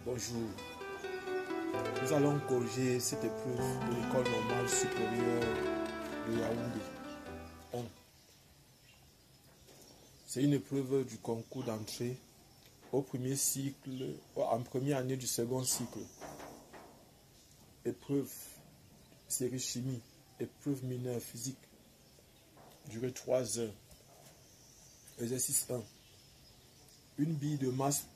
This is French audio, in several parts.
Bonjour, nous allons corriger cette épreuve de l'école normale supérieure de Yaoundé 1. C'est une épreuve du concours d'entrée au premier cycle, en première année du second cycle. Épreuve série chimie, épreuve mineure physique, durée 3 heures. Exercice 1. Une bille de masse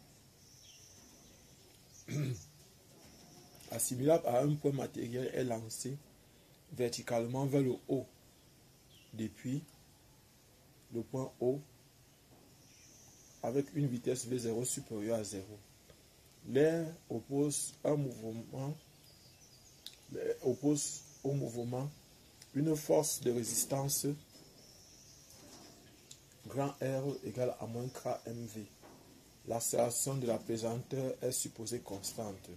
assimilable à un point matériel est lancée verticalement vers le haut depuis le point O avec une vitesse V0 supérieure à 0. L'air oppose au mouvement une force de résistance grand R égale à moins KMV. L'accélération de la pesanteur est supposée constante.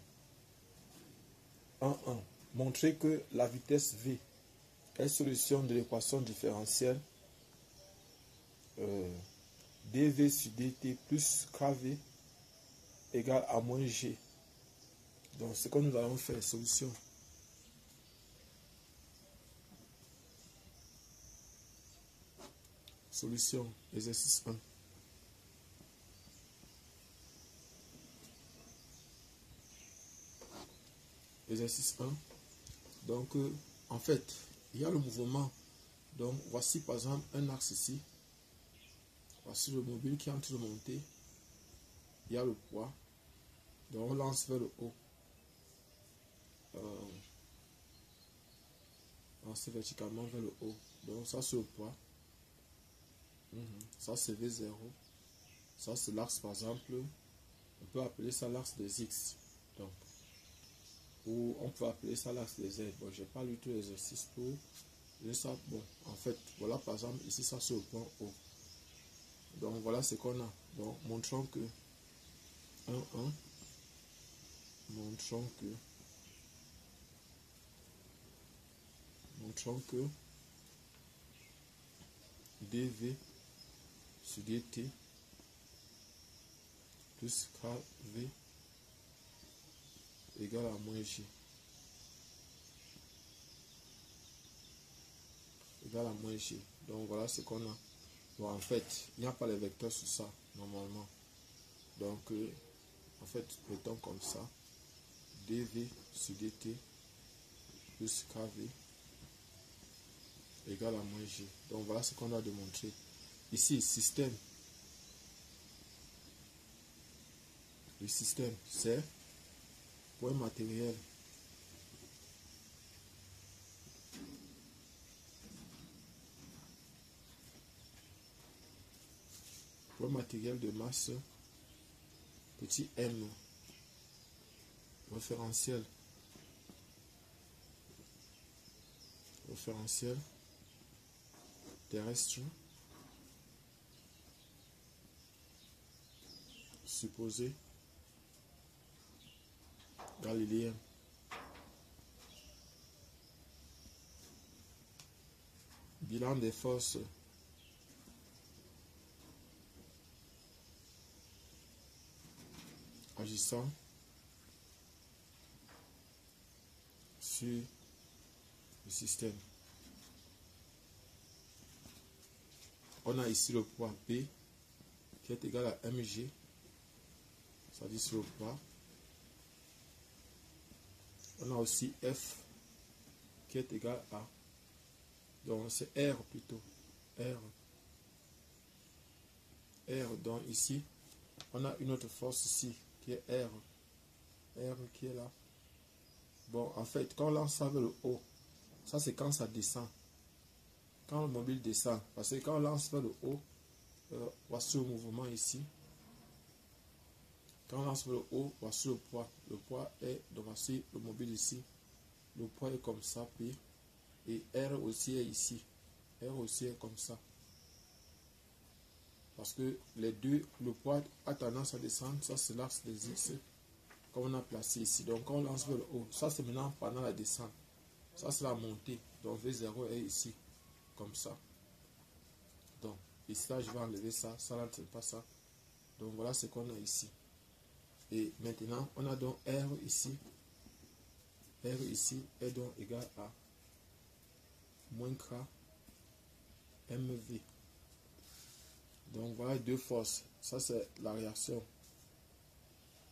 1.1. Montrer que la vitesse V est solution de l'équation différentielle dV sur dt plus kV égale à moins G. Donc, ce que nous allons faire, solution. Solution, exercice 1. Exercice 1. Donc, en fait, il y a le mouvement. Donc, voici par exemple un axe ici. Voici le mobile qui est en train de monter. Il y a le poids. Donc, on lance vers le haut. Lancer verticalement vers le haut. Donc, ça c'est le poids. Ça c'est V0. Ça c'est l'axe par exemple. On peut appeler ça l'axe des X. Donc, ou on peut appeler ça l'axe des Z. Bon, j'ai pas lu tout l'exercice pour ça. Bon, en fait, voilà par exemple, ici ça c'est le point O. Donc voilà ce qu'on a. Donc montrons que 1.1. Montrons que dV sur dt plus kV égale à moins G. Égale à moins G. Donc voilà ce qu'on a. Bon, en fait, il n'y a pas les vecteurs sur ça, normalement. Donc, en fait, mettons comme ça. dV sur dt plus kV égale à moins G. Donc voilà ce qu'on a démontré. Ici, système. Le système, c'est point matériel. Point matériel de masse, petit m. Référentiel. Référentiel terrestre. Supposé galiléen. Bilan des forces agissant sur le système. On a ici le poids P qui est égal à mg, ça dit sur le poids. On a aussi F qui est égal à, donc c'est R plutôt, R, donc ici, on a une autre force ici qui est R qui est là. Bon, en fait, quand on lance ça vers le haut, ça c'est quand ça descend. Quand le mobile descend, parce que quand on lance vers le haut, voici le mouvement ici. Quand on lance vers le haut, voici le poids. Le poids est, donc voici le mobile ici. Le poids est comme ça, P. Et R aussi est ici. R aussi est comme ça. Parce que les deux, le poids a tendance à descendre. Ça, c'est l'axe des X, comme on a placé ici. Donc, quand on lance vers le haut, ça, c'est maintenant pendant la descente. Ça, c'est la montée. Donc, V0 est ici, comme ça. Donc, ici, là, je vais enlever ça. Ça, là, c'est pas ça. Donc, voilà ce qu'on a ici. Et maintenant, on a donc R ici. R ici est donc égal à moins K MV. Donc voilà deux forces. Ça c'est la réaction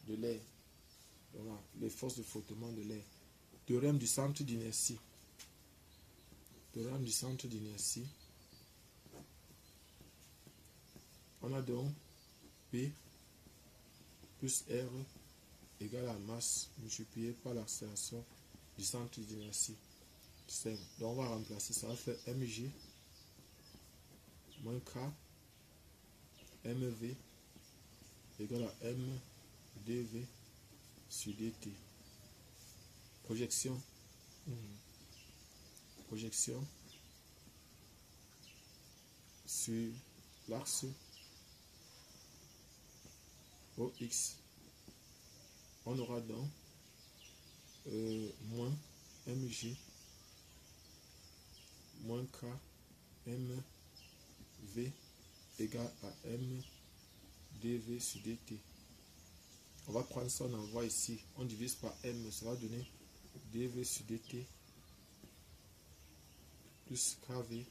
de l'air. Voilà, les forces de frottement de l'air. Théorème du centre d'inertie. Théorème du centre d'inertie. On a donc P plus R égale à masse multiplié par l'accélération du centre d'inertie. Donc on va remplacer ça, va faire mg moins k mv égale à m dv sur dt. Projection. Projection sur l'axe OX. On aura donc moins mg moins k mv égale à m dv sur dt. On va prendre ça, on envoie ici, on divise par m, ça va donner dv sur dt plus kv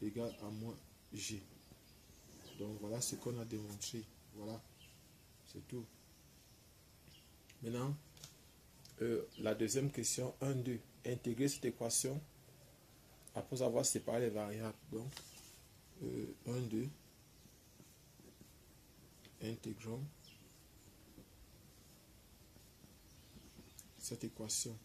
égale à moins g. Donc voilà ce qu'on a démontré. Voilà, c'est tout. Maintenant, la deuxième question, 1, 2. Intégrer cette équation après avoir séparé les variables. Donc, 1, 2. Intégrons cette équation.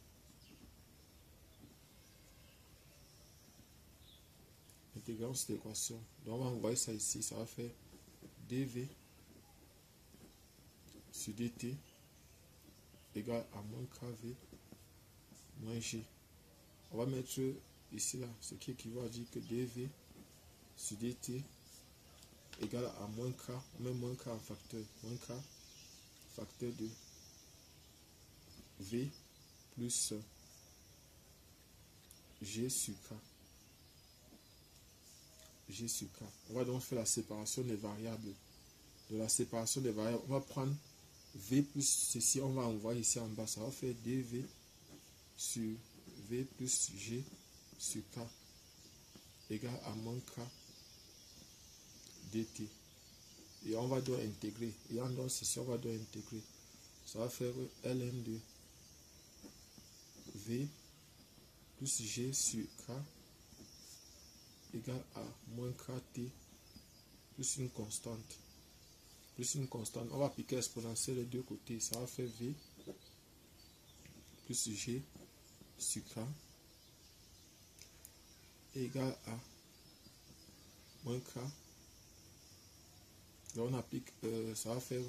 Intégrons cette équation. Donc, on va envoyer ça ici. Ça va faire dv sur dt égale à moins kv moins g. On va mettre ici, là, ce qui équivaut à dire que dv sur dt égale à moins k. On met moins k en facteur. Moins k facteur de v plus g sur k. G sur k. On va donc faire la séparation des variables. De la séparation des variables, on va prendre v plus ceci, on va envoyer ici en bas. Ça va faire dv sur v plus g sur k égale à moins k dt. Et on va donc intégrer. Et en donc ceci, on va donc intégrer. Ça va faire ln de v plus g sur k égale à moins kt plus une constante. Plus une constante. On va appliquer l'exponentielle des deux côtés. Ça va faire v plus g sur k égale à moins k. Là on applique, ça va faire,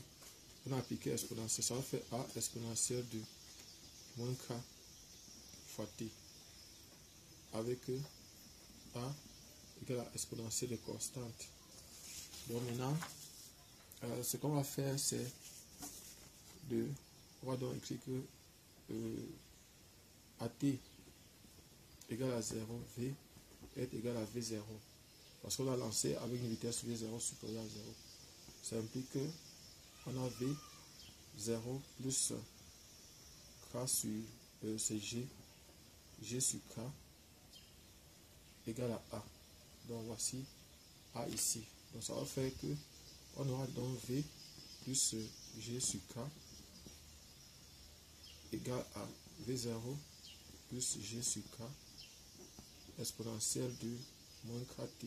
on a appliqué exponentielle, ça va faire a exponentielle de moins k fois t avec a égale à exponentielle de constante. Donc maintenant, ce qu'on va faire, c'est de, on va donc écrire que at égale à 0, v est égal à v0. Parce qu'on a lancé avec une vitesse v0 supérieure à 0. Ça implique que on a v0 plus k sur c'est g sur k égale à a. Donc voici a ici. Donc ça va faire que on aura donc v plus g sur k égale à v0 plus g sur k exponentielle de moins kt.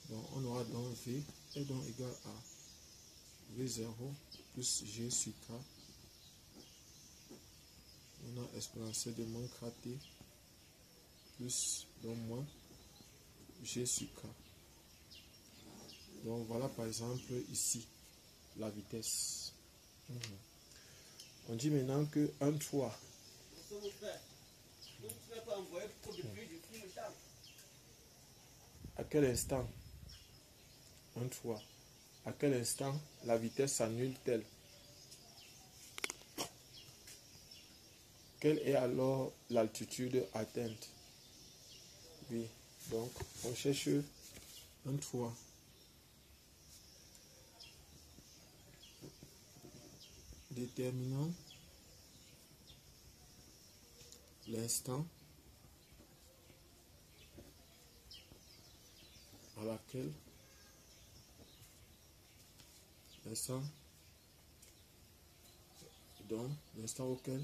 Donc on aura donc v est donc égal à v0 plus g sur k. On a exponentielle de moins kt plus donc moins g sur k. Donc voilà par exemple ici la vitesse. On dit maintenant que un toit à quel instant un toit à quel instant la vitesse s'annule-t-elle? Quelle est alors l'altitude atteinte? Oui, donc on cherche un toit déterminant l'instant à laquelle l'instant auquel,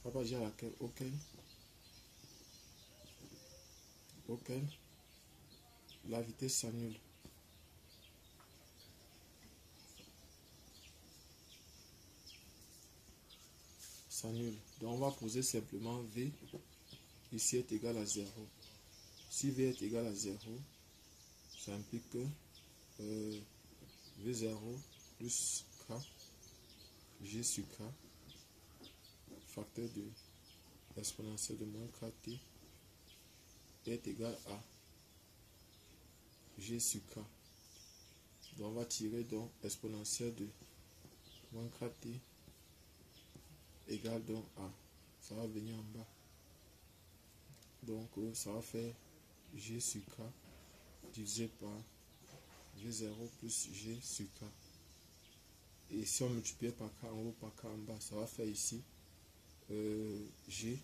on va dire à laquelle, auquel la vitesse s'annule. Donc on va poser simplement V ici est égal à 0. Si V est égal à 0, ça implique que V0 plus K, G sur K, facteur de exponentielle de moins KT est égal à G sur K. Donc on va tirer donc exponentielle de moins KT égale donc à, ça va venir en bas. Donc ça va faire G sur K divisé par V0 plus G sur K. Et si on multiplie par K en haut par K en bas, ça va faire ici G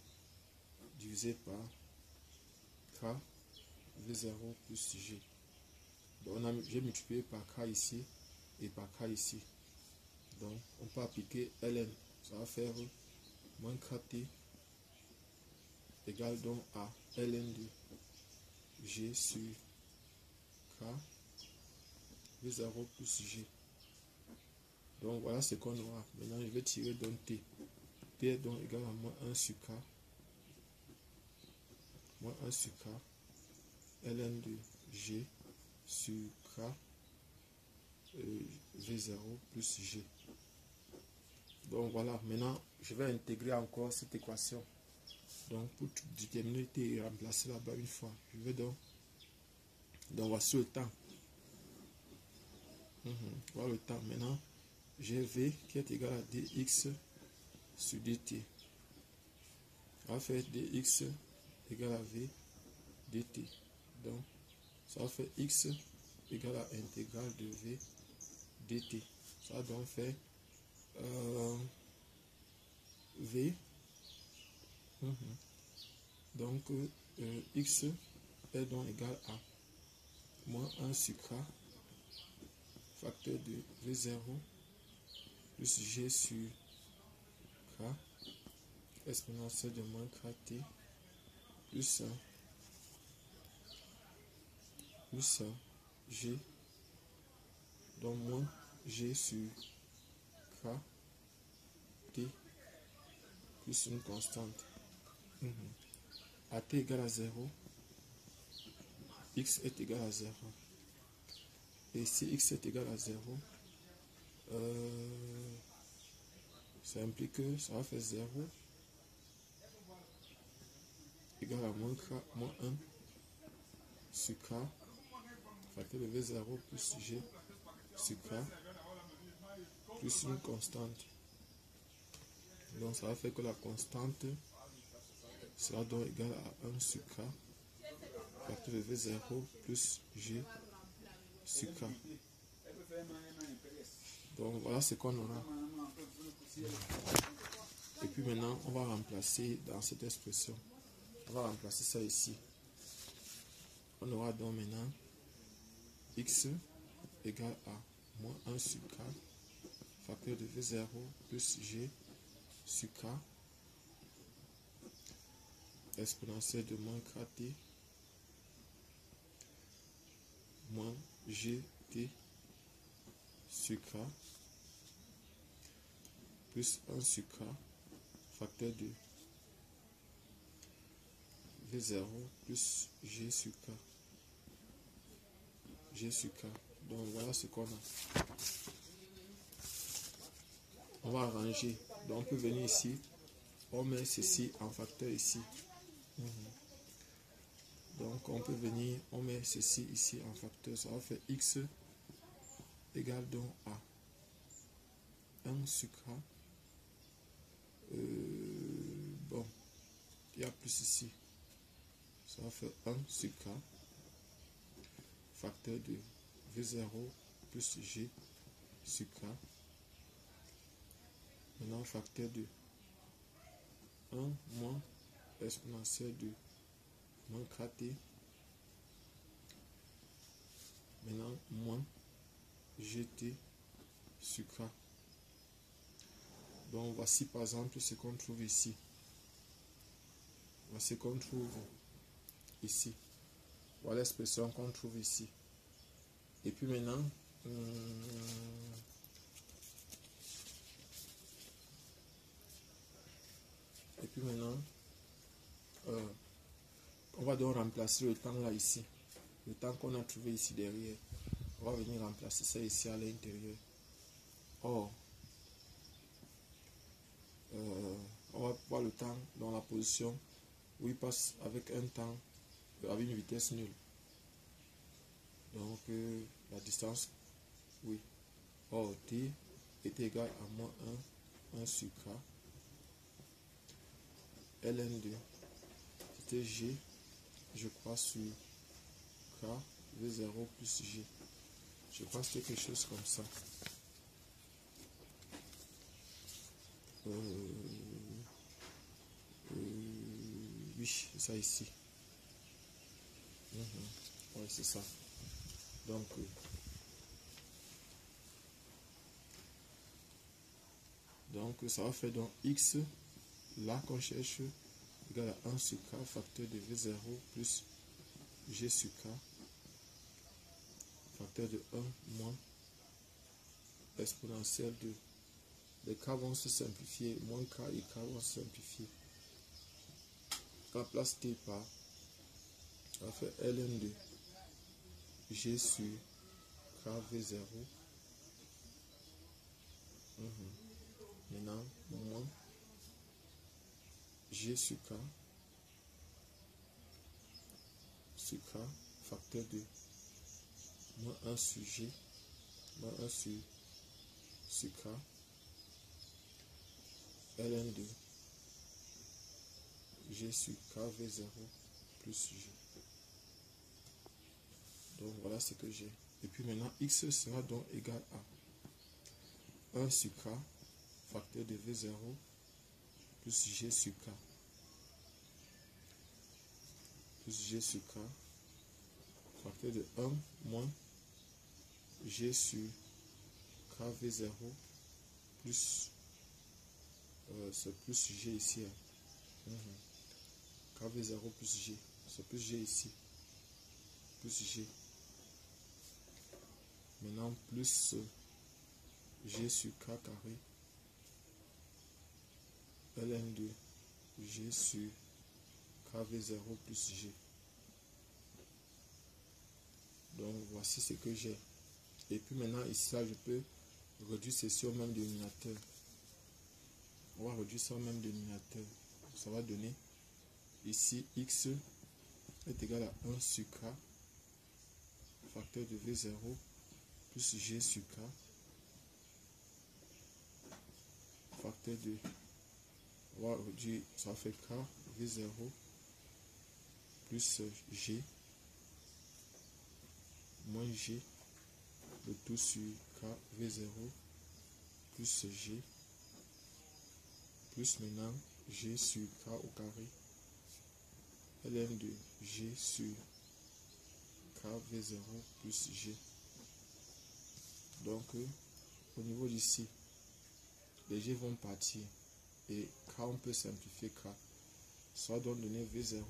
divisé par K V0 plus G. Donc j'ai multiplié par K ici et par K ici. Donc on peut appliquer Ln. Ça va faire moins KT égale donc à Ln de G sur K V0 plus G. Donc voilà ce qu'on aura. Maintenant je vais tirer donc T. T est donc égal à moins 1 sur K. Moins 1 sur K. Ln de G sur K V0 plus G. Donc voilà, maintenant je vais intégrer encore cette équation. Donc pour déterminer T et remplacer là-bas une fois, je vais donc voici le temps. Voilà le temps. Maintenant j'ai V qui est égal à dx sur dt. On va faire dx égal à V dt. Donc ça va faire x égale à intégrale de V dt. Ça va donc faire V. Donc x est donc égal à moins 1 sur K facteur de V0 plus G sur K exponentielle de moins KT plus G, donc moins G sur K T plus une constante. À T égale à 0, X est égal à 0. Et si X est égal à 0, ça implique que ça va faire 0 égal à moins 1 sur K facteur de V0 plus G sur K plus une constante. Donc ça va faire que la constante sera donc égale à 1 sur K facteur de V0 plus G sur K. Donc voilà ce qu'on aura. Et puis maintenant on va remplacer dans cette expression. On va remplacer ça ici. On aura donc maintenant X égale à moins 1 sur K facteur de V0 plus G sur K exponentielle de moins KT moins GT sur K plus 1 sur K facteur de V0 plus G sur K. G sur K. Donc voilà ce qu'on a. On va arranger. Donc on peut venir ici. On met ceci en facteur ici. Donc on peut venir, on met ceci ici en facteur. Ça va faire X égale donc à 1 sur K. Bon, il y a plus ici. Ça va faire 1 sur K facteur de V0 plus G sur K Maintenant, facteur de 1 moins exponentielle de moins kt. Maintenant, moins gt sur k. Donc, voici par exemple ce qu'on trouve ici. Voici ce qu'on trouve ici. Voilà l'expression qu'on trouve ici. Et puis maintenant, on va donc remplacer le temps là ici. Le temps qu'on a trouvé ici derrière. On va venir remplacer ça ici à l'intérieur. Or, on va voir le temps dans la position où il passe avec un temps, avec une vitesse nulle. Donc, la distance, oui. Or, t est égal à moins 1 sur k. Ln2, c'était g, je crois, sur k, v0 plus g. Je crois que c'était quelque chose comme ça. Oui, c'est ça ici. Oui, c'est ça. Donc, ça va faire donc x, là qu'on cherche, égal à 1 sur k, facteur de v0 plus g sur k, facteur de 1 moins exponentielle de. Les k vont se simplifier, moins k et k vont se simplifier. Remplace t par, on va faire ln de g sur k v0. Maintenant, moins g sur k, facteur de moins 1 sur g, moins 1 sur k, ln de g sur k v0 plus g. Donc voilà ce que j'ai. Et puis maintenant, x sera donc égal à 1 sur k, facteur de v0 plus g sur k. Plus g sur k, facteur de 1 moins g sur k v0 plus c'est plus g ici. K v0 plus g, c'est plus g ici. Plus g. Maintenant plus g sur k carré ln de g sur k v0 plus g. Donc voici ce que j'ai. Et puis maintenant ici là, je peux réduire ceci au même dénominateur. On va réduire ça au même dénominateur. Ça va donner ici x est égal à 1 sur k, facteur de v0 plus g sur k, facteur de, on va réduire, ça fait k v0 plus g moins g, le tout sur k v0 plus g, plus maintenant g sur k au carré, ln de g sur k v0 plus g. Donc au niveau d'ici, les g vont partir et k on peut simplifier k. Ça va donc donner v0.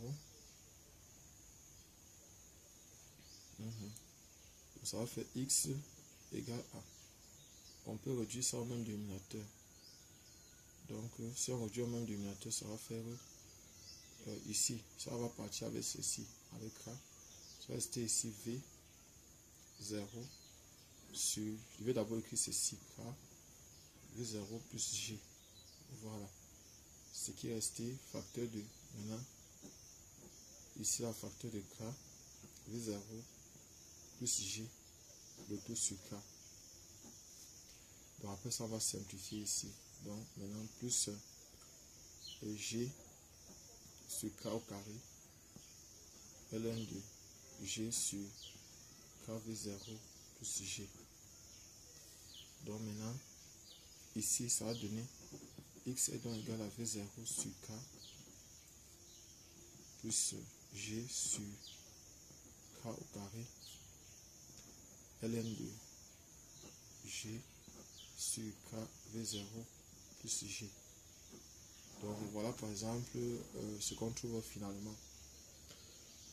Ça va faire x égale à. On peut réduire ça au même dénominateur. Donc si on réduit au même dénominateur, ça va faire ici, ça va partir avec ceci, avec k. Ça va rester ici v0 sur, je vais d'abord écrire ceci, k v0 plus g. Voilà. Ce qui est resté, facteur de, maintenant, ici la facteur de k v0 plus g, le tout sur k. Donc après ça va simplifier ici. Donc maintenant plus g sur k au carré ln de g sur k v0 plus g. Donc maintenant ici ça va donner X est donc égal à V0 sur K plus G sur K au carré ln de G sur K V0 plus G. Donc voilà par exemple ce qu'on trouve finalement.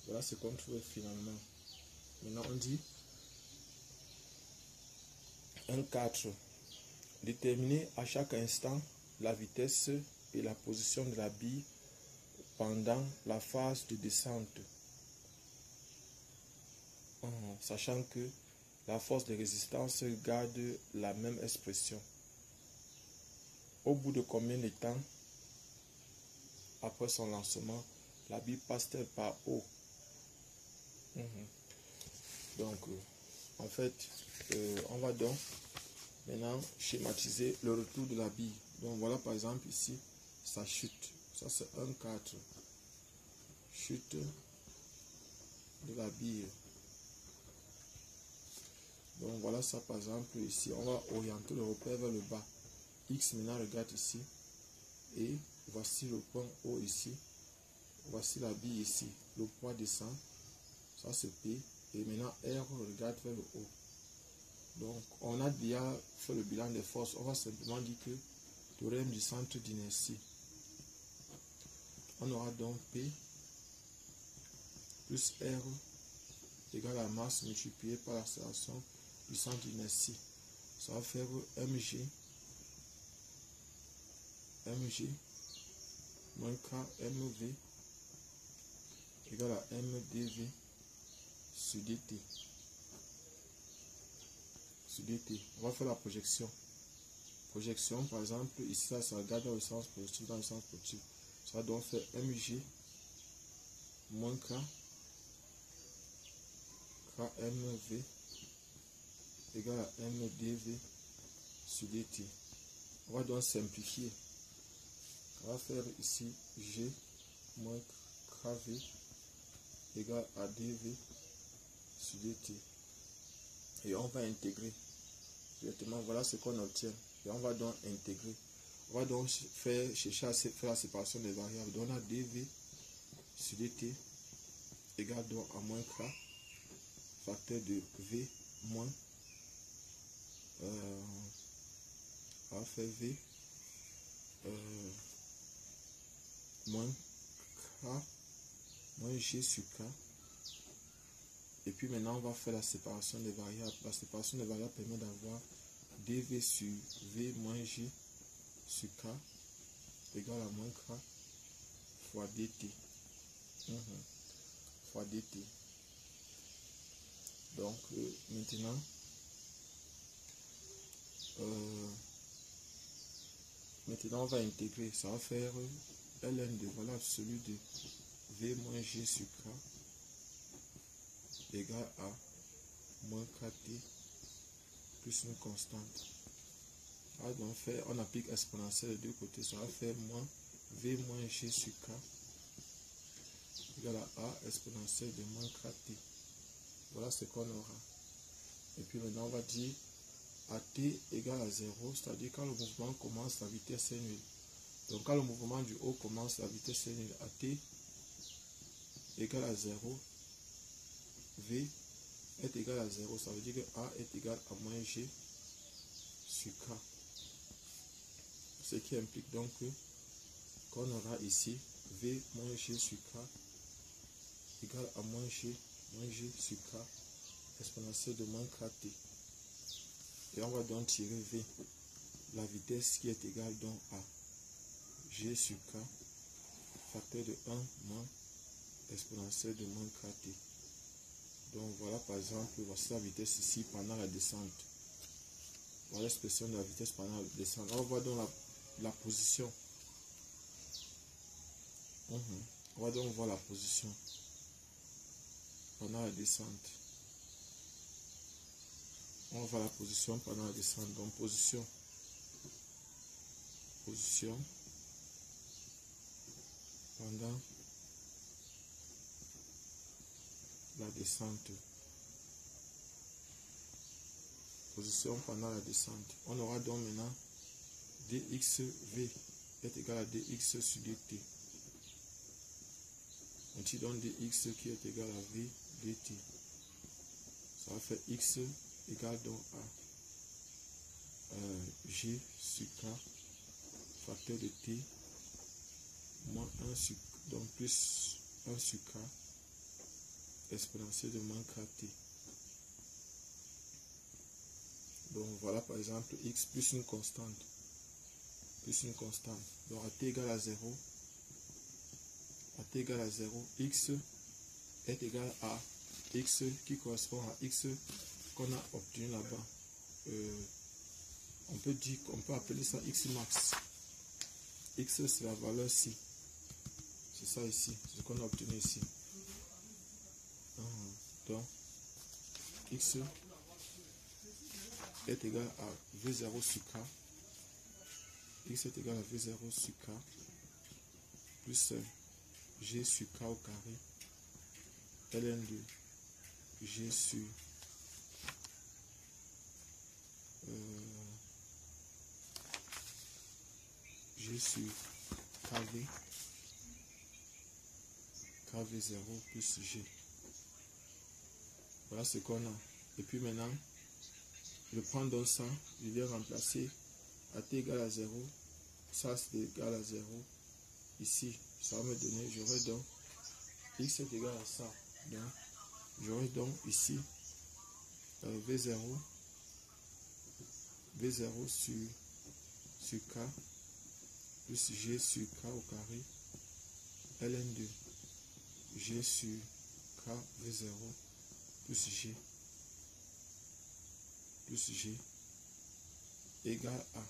Voilà ce qu'on trouve finalement. Maintenant on dit 1,4. Déterminer à chaque instant la vitesse et la position de la bille pendant la phase de descente. Sachant que la force de résistance garde la même expression. Au bout de combien de temps après son lancement, la bille passe-t-elle par haut? Donc, en fait, on va donc maintenant schématiser le retour de la bille. Donc, voilà par exemple ici, ça chute. Ça, c'est 1,4. Chute de la bille. Donc, voilà ça par exemple ici. On va orienter le repère vers le bas. X maintenant regarde ici. Et voici le point O ici. Voici la bille ici. Le poids descend. Ça c'est P. Et maintenant R regarde vers le haut. Donc on a déjà fait le bilan des forces. On va simplement dire que théorème du centre d'inertie. On aura donc P plus R égale à masse multipliée par l'accélération du centre d'inertie. Ça va faire mg moins k mv égale à mdv sur dt. On va faire la projection. Projection, par exemple, ici, ça regarde dans le sens positif, dans le sens positif. Ça va donc faire mg moins kmv égale à mdv sur dt. On va donc simplifier. On va faire ici g moins kv égale à dv sur dt. Et on va intégrer. Directement, voilà ce qu'on obtient. Et on va donc intégrer. On va donc chercher à faire la séparation des variables. Donc on a dv sur dt égale donc à moins k facteur de v moins on va faire v moins k moins g sur k. Et puis maintenant, on va faire la séparation des variables. La séparation des variables permet d'avoir dv sur v moins g sur k égale à moins k fois dt. Fois dt. Donc, maintenant, on va intégrer. Ça va faire ln de, voilà, celui de v moins g sur k égale à moins kt plus une constante. Donc on applique exponentielle de deux côtés, ça va faire moins v moins g sur k égale à a exponentielle de moins kt. Voilà ce qu'on aura. Et puis maintenant on va dire à t égale à 0, c'est-à-dire quand le mouvement commence, la vitesse est nulle. Donc quand le mouvement du haut commence, la vitesse est nulle. À t égale à 0, v est égal à 0, ça veut dire que a est égal à moins g sur k. Ce qui implique donc qu'on aura ici v moins g sur k égale à moins g sur k exponentielle de moins kt. Et on va donc tirer v, la vitesse qui est égale donc à g sur k facteur de 1 moins exponentielle de moins kt. Donc voilà par exemple, voici la vitesse ici pendant la descente. Voilà l'expression de la vitesse pendant la descente. On voit donc la position. On va donc voir la position pendant la descente. On va voir la position pendant la descente. Donc position pendant la descente. Position pendant la descente. On aura donc maintenant dxv est égal à dx sur dt. Ainsi donc dx qui est égal à v dt. Ça va faire x égale donc à g sur k facteur de t moins 1 sur, donc plus 1 sur k exponentielle de moins kt. Donc voilà par exemple x plus une constante. Donc à t égale à 0, x est égal à x qui correspond à x qu'on a obtenu là-bas. On peut appeler ça x max. X c'est la valeur ci. C'est ça ici, c'est ce qu'on a obtenu ici. Donc x est égal à v0 sur k. X est égal à v0 sur k plus g sur k au carré ln de g sur kv0 plus g. Voilà ce qu'on a. Et puis maintenant, je prends donc ça, je viens remplacer à t égale à 0, ça c'est égal à 0. Ici, ça va me donner, j'aurai donc x est égal à ça. Donc, j'aurai donc ici v0 sur k plus g sur k au carré ln de g sur k v0 plus g égale à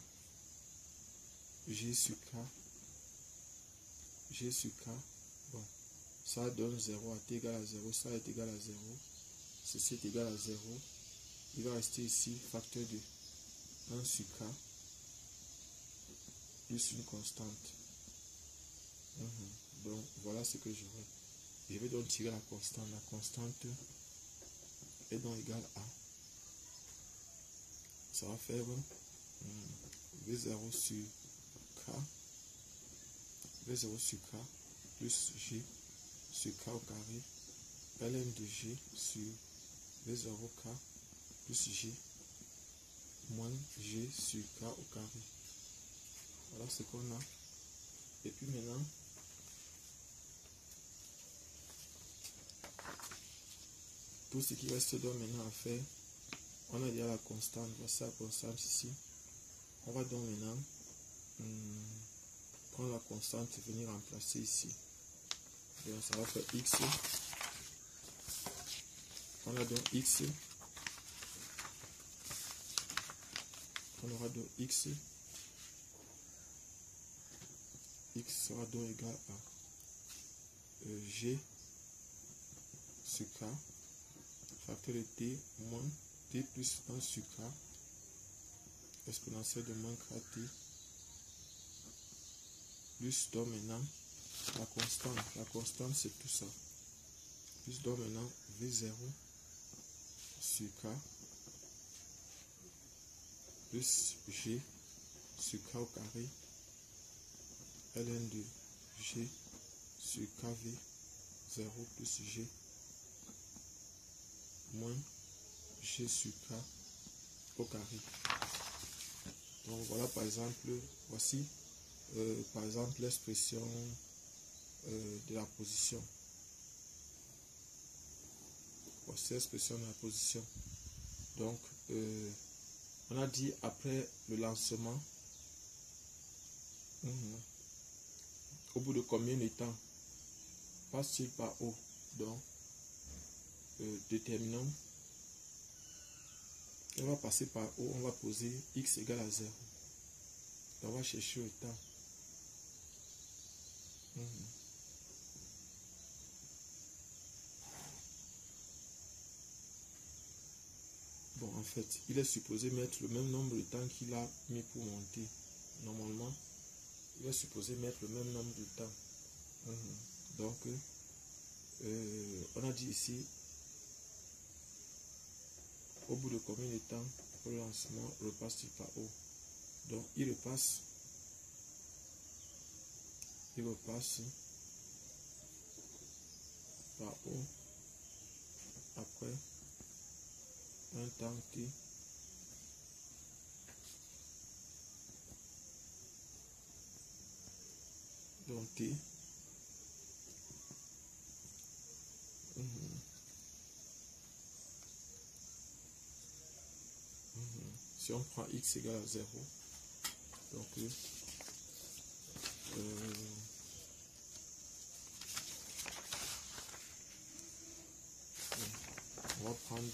g sur k. Bon, ça donne 0 à t égale à 0, ça est égal à 0, ceci est égal à 0. Il va rester ici facteur de 1 sur k plus une constante. Donc voilà ce que j'aurai. Je vais donc tirer la constante. La constante est donc égale à, ça va faire v0 sur k plus g sur k au carré ln de g sur v0k plus g moins g sur k au carré. Voilà ce qu'on a. Et puis maintenant, tout ce qui reste donc maintenant à faire, on a déjà la constante. Voici la constante ici. On va donc maintenant prendre la constante et venir remplacer ici. Donc ça va faire x. On a donc x. On aura donc x. X sera donc égal à g sur k facteur de t moins t plus 1 sur k exponentielle de moins kt plus donc maintenant la constante c'est tout ça, plus donc maintenant v0 sur k plus g sur k au carré ln de g sur kv0 plus g moins g sur k au carré. Donc voilà par exemple, voici par exemple l'expression de la position. Voici l'expression de la position. Donc on a dit après le lancement, au bout de combien de temps passe-t-il par haut? Donc déterminons, on va passer par haut, on va poser x égale à 0. On va chercher le temps. Bon, en fait, il est supposé mettre le même nombre de temps qu'il a mis pour monter. Normalement, il est supposé mettre le même nombre de temps. Donc, on a dit ici, au bout de combien de temps le lancement repasse-t-il par haut? Donc, il repasse il repasse par O après un temps T. Donc T. Si on prend X égale à 0, donc on va prendre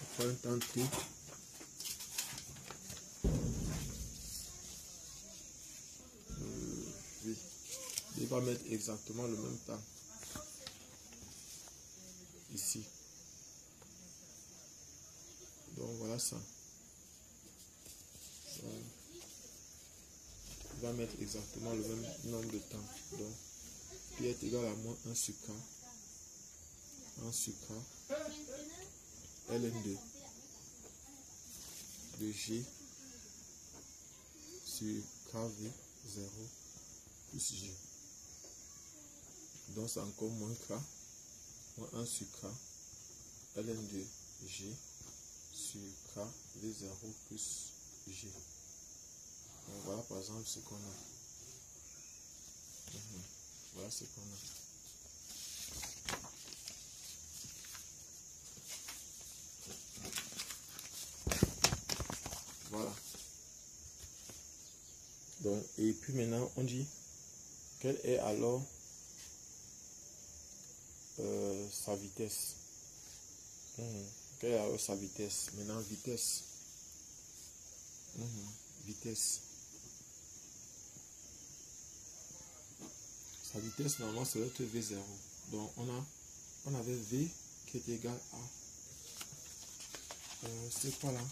après un temps T, V. Il va mettre exactement le même temps ici. Donc voilà ça. Il va mettre exactement le même nombre de temps. Donc P est égal à moins 1 sur K. 1 sur K. Ln2 de G sur KV 0 plus G. Donc c'est encore moins K. Moins 1 sur K. Ln2 G sur K V0 plus G. Donc voilà par exemple ce qu'on a. Voilà ce qu'on a. Voilà. Donc, et puis maintenant on dit quelle est alors sa vitesse. Quelle est alors sa vitesse? Maintenant vitesse. Vitesse. Sa vitesse normalement ça doit être V0. Donc on avait V qui est égal à c'est quoi là?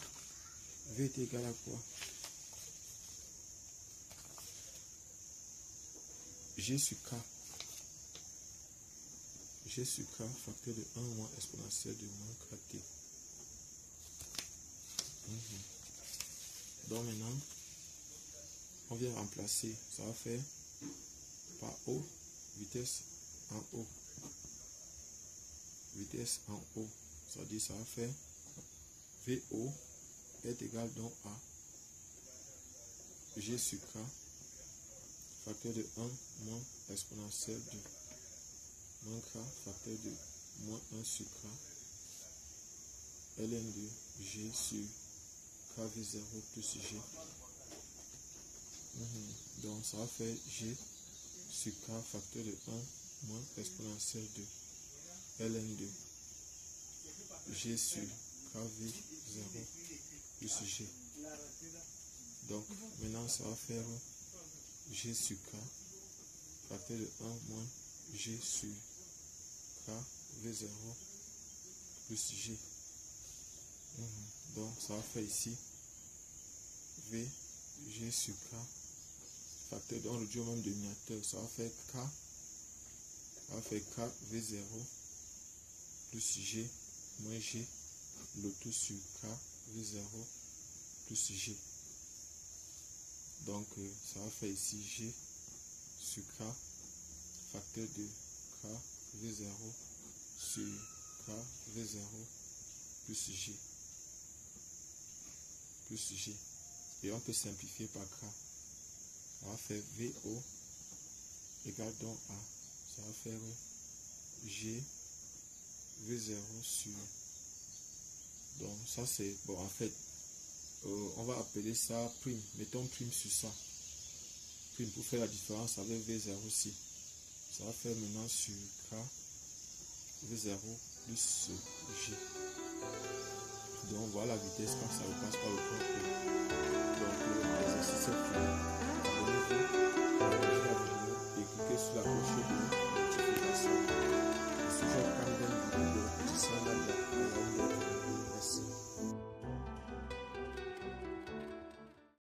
V est égal à quoi? G sur K. G sur K facteur de 1 moins exponentielle de moins KT. Donc maintenant on vient remplacer, ça va faire par O, vitesse en O. Vitesse en O, ça veut dire ça va faire VO est égal donc à G sur K facteur de 1 moins exponentielle de moins K facteur de moins 1 sur K ln de G sur KV0 plus G. Donc ça va faire G sur K facteur de 1 moins exponentielle de ln de G sur KV0 plus G. Donc maintenant ça va faire G sur K facteur de 1 moins G sur KV0 plus G. Donc ça va faire ici V G sur K facteur dans le duo même dénominateur, ça va faire K, ça va faire K V0 plus G moins G le tout sur K V0 plus G. Donc ça va faire ici G sur K facteur de K V0 sur K V0 plus G. Plus G. Et on peut simplifier par K. On va faire VO égale donc à, ça va faire G V0 sur, donc ça c'est, bon en fait, on va appeler ça prime, mettons prime sur ça, prime pour faire la différence avec V0 aussi, ça va faire maintenant sur K V0 plus G. Donc voilà la vitesse quand ça repasse par le point E. Donc l'exercice est fini.